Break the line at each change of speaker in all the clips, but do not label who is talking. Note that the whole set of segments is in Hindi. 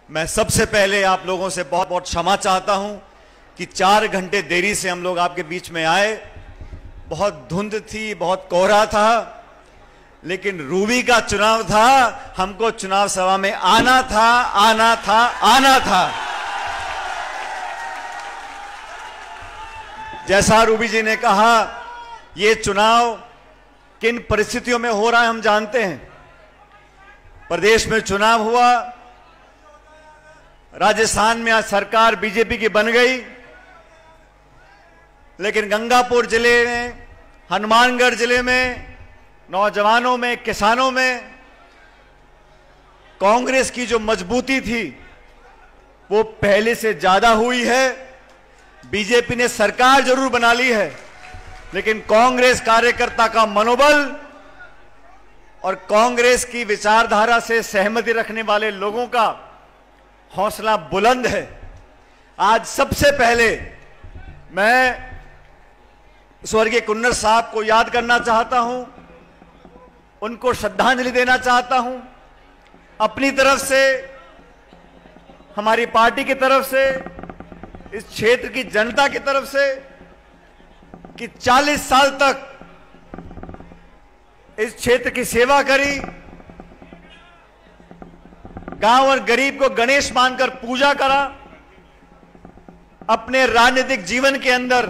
मैं सबसे पहले आप लोगों से बहुत बहुत क्षमा चाहता हूं कि 4 घंटे देरी से हम लोग आपके बीच में आए। बहुत धुंध थी, बहुत कोहरा था, लेकिन रूबी का चुनाव था, हमको चुनाव सभा में आना था, आना था, आना था। जैसा रूबी जी ने कहा, ये चुनाव किन परिस्थितियों में हो रहा है हम जानते हैं। प्रदेश में चुनाव हुआ, राजस्थान में आज सरकार बीजेपी की बन गई, लेकिन गंगापुर जिले में, हनुमानगढ़ जिले में, नौजवानों में, किसानों में कांग्रेस की जो मजबूती थी वो पहले से ज्यादा हुई है। बीजेपी ने सरकार जरूर बना ली है, लेकिन कांग्रेस कार्यकर्ता का मनोबल और कांग्रेस की विचारधारा से सहमति रखने वाले लोगों का हौसला बुलंद है। आज सबसे पहले मैं स्वर्गीय कुन्नर साहब को याद करना चाहता हूं, उनको श्रद्धांजलि देना चाहता हूं, अपनी तरफ से, हमारी पार्टी की तरफ से, इस क्षेत्र की जनता की तरफ से, कि 40 साल तक इस क्षेत्र की सेवा करी, गांव और गरीब को गणेश मानकर पूजा करा। अपने राजनीतिक जीवन के अंदर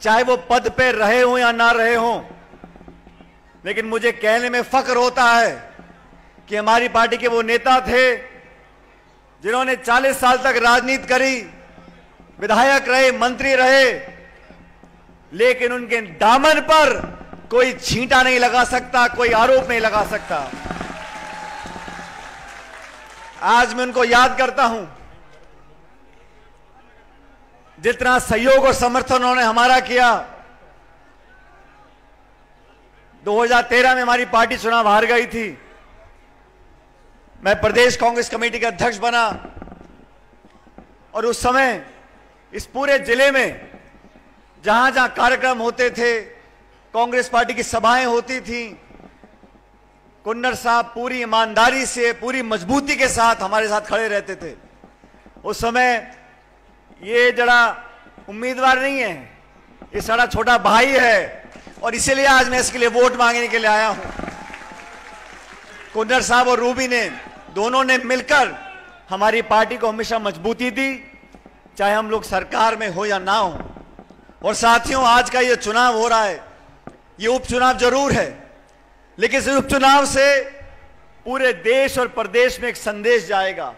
चाहे वो पद पे रहे हो या ना रहे हो, लेकिन मुझे कहने में फख्र होता है कि हमारी पार्टी के वो नेता थे जिन्होंने 40 साल तक राजनीति करी, विधायक रहे, मंत्री रहे, लेकिन उनके दामन पर कोई छींटा नहीं लगा सकता, कोई आरोप नहीं लगा सकता। आज मैं उनको याद करता हूं। जितना सहयोग और समर्थन उन्होंने हमारा किया, 2013 में हमारी पार्टी चुनाव हार गई थी, मैं प्रदेश कांग्रेस कमेटी का अध्यक्ष बना, और उस समय इस पूरे जिले में जहां जहां कार्यक्रम होते थे, कांग्रेस पार्टी की सभाएं होती थी, कुन्नर साहब पूरी ईमानदारी से, पूरी मजबूती के साथ हमारे साथ खड़े रहते थे। उस समय ये जरा उम्मीदवार नहीं है, ये सारा छोटा भाई है, और इसीलिए आज मैं इसके लिए वोट मांगने के लिए आया हूं। कुन्नर साहब और रूबी ने, दोनों ने मिलकर हमारी पार्टी को हमेशा मजबूती दी, चाहे हम लोग सरकार में हो या ना हो। और साथियों, आज का ये चुनाव हो रहा है, ये उपचुनाव जरूर है, लेकिन इस उपचुनाव से पूरे देश और प्रदेश में एक संदेश जाएगा।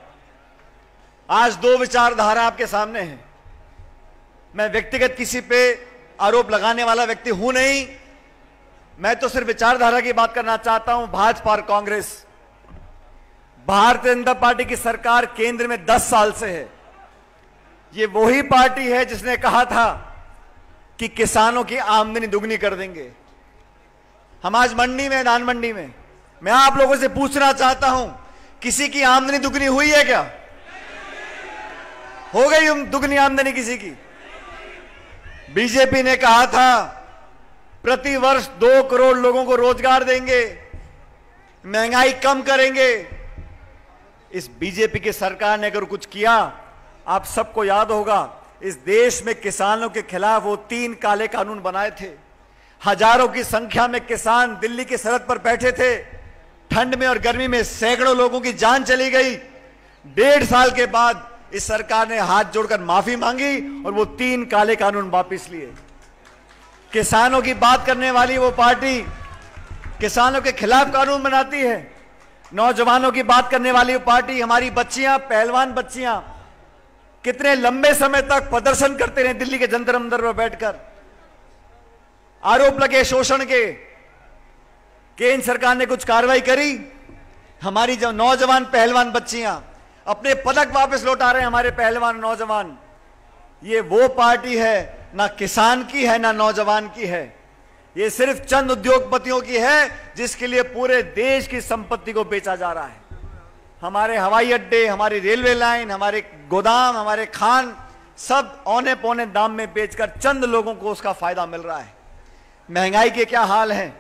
आज 2 विचारधारा आपके सामने है। मैं व्यक्तिगत किसी पे आरोप लगाने वाला व्यक्ति हूं नहीं, मैं तो सिर्फ विचारधारा की बात करना चाहता हूं। भाजपा और कांग्रेस, भारतीय जनता पार्टी की सरकार केंद्र में 10 साल से है। ये वही पार्टी है जिसने कहा था कि किसानों की आमदनी दुगनी कर देंगे। हम आज मंडी में, धान मंडी में, मैं आप लोगों से पूछना चाहता हूं, किसी की आमदनी दुगनी हुई है क्या? हो गई दुगनी आमदनी किसी की? बीजेपी ने कहा था प्रति वर्ष 2 करोड़ लोगों को रोजगार देंगे, महंगाई कम करेंगे। इस बीजेपी की सरकार ने अगर कुछ किया, आप सबको याद होगा, इस देश में किसानों के खिलाफ वो 3 काले कानून बनाए थे। हजारों की संख्या में किसान दिल्ली की सरहद पर बैठे थे, ठंड में और गर्मी में सैकड़ों लोगों की जान चली गई। 1.5 साल के बाद इस सरकार ने हाथ जोड़कर माफी मांगी और वो 3 काले कानून वापस लिए। किसानों की बात करने वाली वो पार्टी किसानों के खिलाफ कानून बनाती है। नौजवानों की बात करने वाली वो पार्टी, हमारी बच्चियां, पहलवान बच्चियां कितने लंबे समय तक प्रदर्शन करते रहे दिल्ली के जंतर मंतर पर बैठकर। आरोप लगे शोषण के, केंद्र सरकार ने कुछ कार्रवाई करी? हमारी जो नौजवान पहलवान बच्चियां अपने पदक वापस लौटा रहे हैं, हमारे पहलवान नौजवान। ये वो पार्टी है, ना किसान की है ना नौजवान की है, ये सिर्फ चंद उद्योगपतियों की है, जिसके लिए पूरे देश की संपत्ति को बेचा जा रहा है। हमारे हवाई अड्डे, हमारी रेलवे लाइन, हमारे गोदाम, हमारे खान, सब औने पौने दाम में बेचकर चंद लोगों को उसका फायदा मिल रहा है। महंगाई के क्या हाल है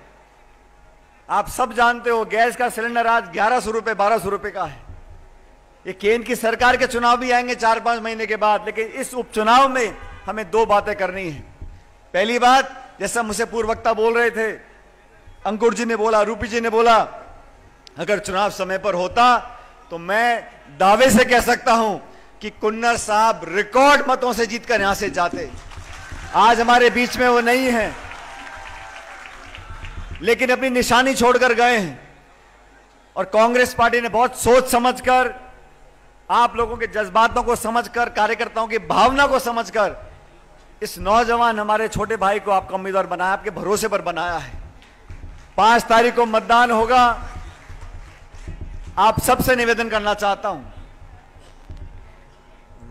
आप सब जानते हो। गैस का सिलेंडर आज 1100 रुपए, 1200 रुपए का है। ये केंद्र की सरकार के चुनाव भी आएंगे 4-5 महीने के बाद, लेकिन इस उपचुनाव में हमें 2 बातें करनी है। पहली बात, जैसा मुझसे पूर्व वक्ता बोल रहे थे, अंकुर जी ने बोला, रूपी जी ने बोला, अगर चुनाव समय पर होता तो मैं दावे से कह सकता हूं कि कुन्नर साहब रिकॉर्ड मतों से जीतकर यहां से जाते। आज हमारे बीच में वो नहीं है, लेकिन अपनी निशानी छोड़कर गए हैं। और कांग्रेस पार्टी ने बहुत सोच समझकर, आप लोगों के जज्बातों को समझकर, कार्यकर्ताओं की भावना को समझकर इस नौजवान हमारे छोटे भाई को आपका उम्मीदवार बनाया, आपके भरोसे पर बनाया है। 5 तारीख को मतदान होगा। आप सबसे निवेदन करना चाहता हूं,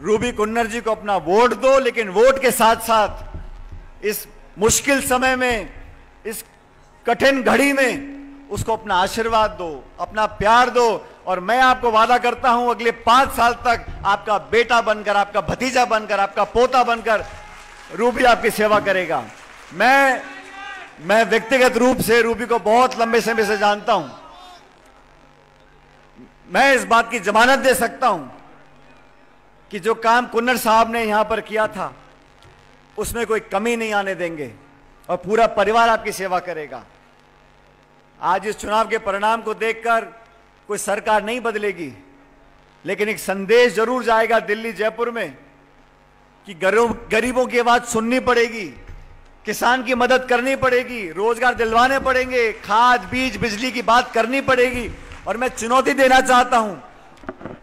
रूबी कुन्नर जी को अपना वोट दो, लेकिन वोट के साथ साथ इस मुश्किल समय में, इस कठिन घड़ी में उसको अपना आशीर्वाद दो, अपना प्यार दो। और मैं आपको वादा करता हूं, अगले 5 साल तक आपका बेटा बनकर, आपका भतीजा बनकर, आपका पोता बनकर रूबी आपकी सेवा करेगा। मैं व्यक्तिगत रूप से रूबी को बहुत लंबे समय से जानता हूं। मैं इस बात की जमानत दे सकता हूं कि जो काम कुन्नर साहब ने यहां पर किया था उसमें कोई कमी नहीं आने देंगे और पूरा परिवार आपकी सेवा करेगा। आज इस चुनाव के परिणाम को देखकर कोई सरकार नहीं बदलेगी, लेकिन एक संदेश जरूर जाएगा दिल्ली, जयपुर में कि गरीबों की आवाज सुननी पड़ेगी, किसान की मदद करनी पड़ेगी, रोजगार दिलवाने पड़ेंगे, खाद, बीज, बिजली की बात करनी पड़ेगी। और मैं चुनौती देना चाहता हूं,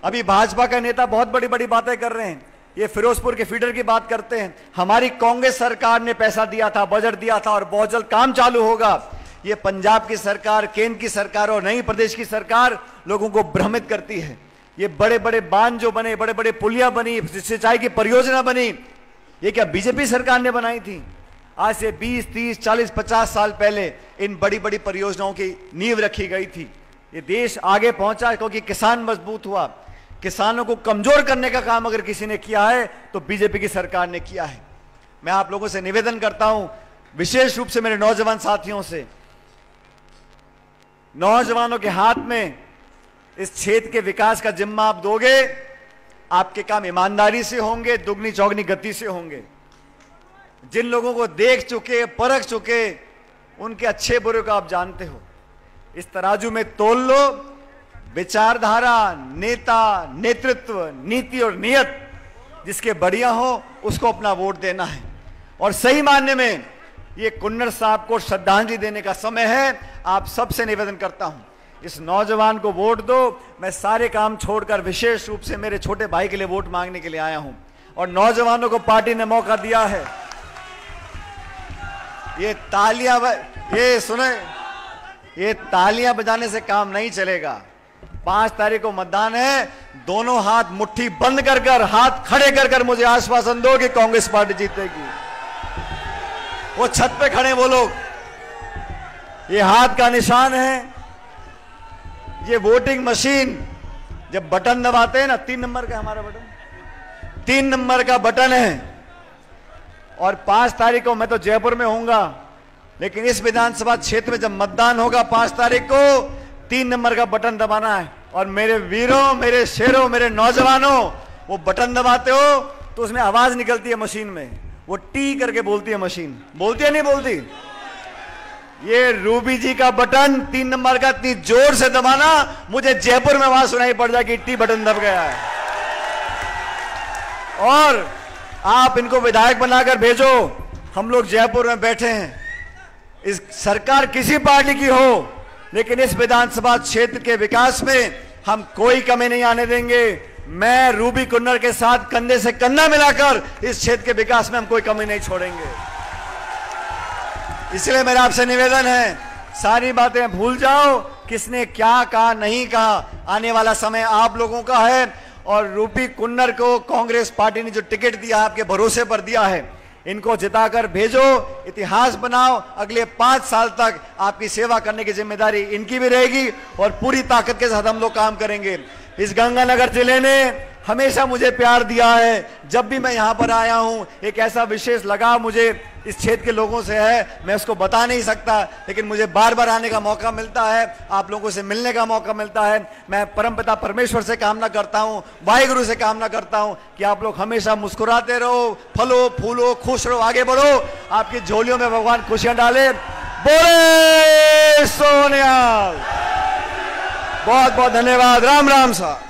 अभी भाजपा का नेता बहुत बड़ी बड़ी बातें कर रहे हैं, ये फिरोजपुर के फीडर की बात करते हैं। हमारी कांग्रेस सरकार ने पैसा दिया था, बजट दिया था और बहुत जल्द काम चालू होगा। ये पंजाब की सरकार, केंद्र की सरकार और नई प्रदेश की सरकार लोगों को भ्रमित करती है। ये बड़े बड़े बांध जो बने, बड़े बड़े पुलिया बनी, सिंचाई की परियोजना बनी, ये क्या बीजेपी सरकार ने बनाई थी? आज से 20, 30, 40, 50 साल पहले इन बड़ी बड़ी परियोजनाओं की नींव रखी गई थी। ये देश आगे पहुंचा क्योंकि किसान मजबूत हुआ। किसानों को कमजोर करने का काम अगर किसी ने किया है तो बीजेपी की सरकार ने किया है। मैं आप लोगों से निवेदन करता हूं, विशेष रूप से मेरे नौजवान साथियों से, नौजवानों के हाथ में इस क्षेत्र के विकास का जिम्मा आप दोगे, आपके काम ईमानदारी से होंगे, दुगनी चौगनी गति से होंगे। जिन लोगों को देख चुके, परख चुके, उनके अच्छे बुरे को आप जानते हो। इस तराजू में तोल लो, विचारधारा, नेता, नेतृत्व, नीति और नियत जिसके बढ़िया हो उसको अपना वोट देना है। और सही मानने में ये कुन्नर साहब को श्रद्धांजलि देने का समय है। आप सबसे निवेदन करता हूं, इस नौजवान को वोट दो। मैं सारे काम छोड़कर विशेष रूप से मेरे छोटे भाई के लिए वोट मांगने के लिए आया हूं। और नौजवानों को पार्टी ने मौका दिया है। ये तालियां बजाने से काम नहीं चलेगा। 5 तारीख को मतदान है। दोनों हाथ मुट्ठी बंद कर हाथ खड़े कर मुझे आश्वासन दो कि कांग्रेस पार्टी जीतेगी। वो छत पे खड़े वो लोग, ये हाथ का निशान है। ये वोटिंग मशीन जब बटन दबाते हैं ना, 3 नंबर का हमारा बटन, 3 नंबर का बटन है। और 5 तारीख को मैं तो जयपुर में होऊंगा, लेकिन इस विधानसभा क्षेत्र में जब मतदान होगा 5 तारीख को, 3 नंबर का बटन दबाना है। और मेरे वीरों, मेरे शेरों, मेरे नौजवानों, वो बटन दबाते हो तो उसमें आवाज निकलती है मशीन में, वो टी करके बोलती है मशीन। बोलती है नहीं बोलती? ये रूबी जी का बटन 3 नंबर का इतनी जोर से दबाना, मुझे जयपुर में आवाज सुनाई पड़ जाए कि टी बटन दब गया है। और आप इनको विधायक बनाकर भेजो। हम लोग जयपुर में बैठे हैं। इस सरकार किसी पार्टी की हो, लेकिन इस विधानसभा क्षेत्र के विकास में हम कोई कमी नहीं आने देंगे। मैं रूबी कुन्नर के साथ कंधे से कंधा मिलाकर इस क्षेत्र के विकास में हम कोई कमी नहीं छोड़ेंगे। इसलिए मेरा आपसे निवेदन है, सारी बातें भूल जाओ, किसने क्या कहा नहीं कहा। आने वाला समय आप लोगों का है। और रूबी कुन्नर को कांग्रेस पार्टी ने जो टिकट दिया, आपके भरोसे पर दिया है, इनको जिताकर भेजो, इतिहास बनाओ। अगले 5 साल तक आपकी सेवा करने की जिम्मेदारी इनकी भी रहेगी और पूरी ताकत के साथ हम लोग काम करेंगे। इस गंगानगर जिले ने हमेशा मुझे प्यार दिया है। जब भी मैं यहाँ पर आया हूँ, एक ऐसा विशेष लगाव मुझे इस क्षेत्र के लोगों से है, मैं उसको बता नहीं सकता, लेकिन मुझे बार बार आने का मौका मिलता है, आप लोगों से मिलने का मौका मिलता है। मैं परमपिता परमेश्वर से कामना करता हूँ, वाहिगुरु से कामना करता हूँ कि आप लोग हमेशा मुस्कुराते रहो, फलो फूलो, खुश रहो, आगे बढ़ो, आपकी झोलियों में भगवान खुशियां डाले। बोले सोनियाल। बहुत बहुत धन्यवाद। राम राम साहब।